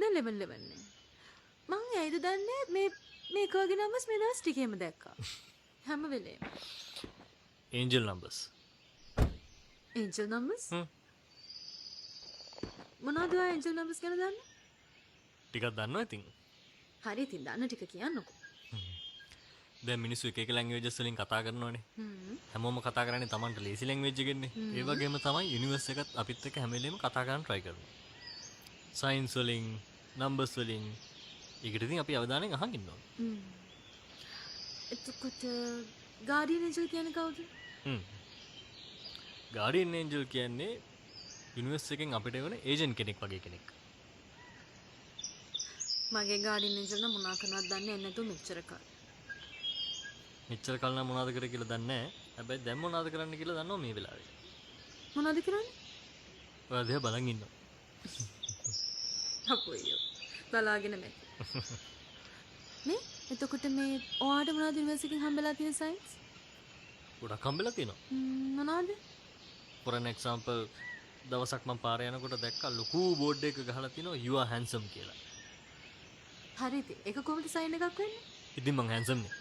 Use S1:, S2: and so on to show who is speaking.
S1: දැන් ලෙවල් 11 නේ. මං ඇයිද දන්නේ මේ කෝගේ නම්බර්ස් මේ දවස් ටිකේම දැක්කා. හැම වෙලේම.
S2: Angel numbers.
S1: Angel numbers? මොනවද ඔය ඒන්ජල් නම්බර්ස් ගැන දන්නේ?
S2: ටිකක් දන්නවා ඉතින්.
S1: හරි ඉතින් දන්න ටික කියන්නකෝ.
S2: දැන් මිනිස්සු එක එක ලැන්ග්වේජස් වලින් කතා කරනවානේ. හැමෝම කතා කරන්නේ Tamanට ලේසි ලැන්ග්වේජ් එකෙන්නේ. ඒ වගේම තමයි යුනිවර්ස් එකත් අපිත් එක්ක හැම වෙලේම කතා කරන්න try කරනවා. සයින්ස් වලින්, නම්බර්ස් වලින් ඒකට ඉතින් අපි අවධානයෙන් අහන් ඉන්න ඕනේ.
S1: එතකොට ගාඩියන් ඒන්ජල් කියන්නේ කවුද?
S2: ගාඩියන් ඒන්ජල් කියන්නේ යුනිවර්ස් එකෙන් අපිට එවන ඒජන්ට් කෙනෙක් වගේ කෙනෙක්.
S1: මගේ ගාඩියන් ඒන්ජල් නම් මොනවා කරනවද දන්නේ නැතුව මෙච්චර කල්.
S2: මෙච්චර කල් නම් මොනවද කරේ කියලා දන්නේ නැහැ. හැබැයි දැන් මොනවද කරන්න කියලා දන්නවා මේ වෙලාවේ.
S1: මොනවද කරන්නේ?
S2: ඔයා දිහා බලන් ඉන්නවා.
S1: අපොයියෝ. බලාගෙන මේ. නේ? එතකොට මේ ඔයාට මොනවද යුනිවර්ස් එකෙන් හම්බෙලා තියෙන සයින්ස්?
S2: ගොඩක් හම්බෙලා තියෙනවා.
S1: මොනවද?
S2: for an example දවසක් මම පාරේ යනකොට දැක්කා ලොකු බෝඩ් එකක ගහලා තියෙනවා you are handsome කියලා.
S1: හරි ඉතින් ඒක කොහොමද සයින් එකක් වෙන්නේ?
S2: ඉතින් මං handsome නේ.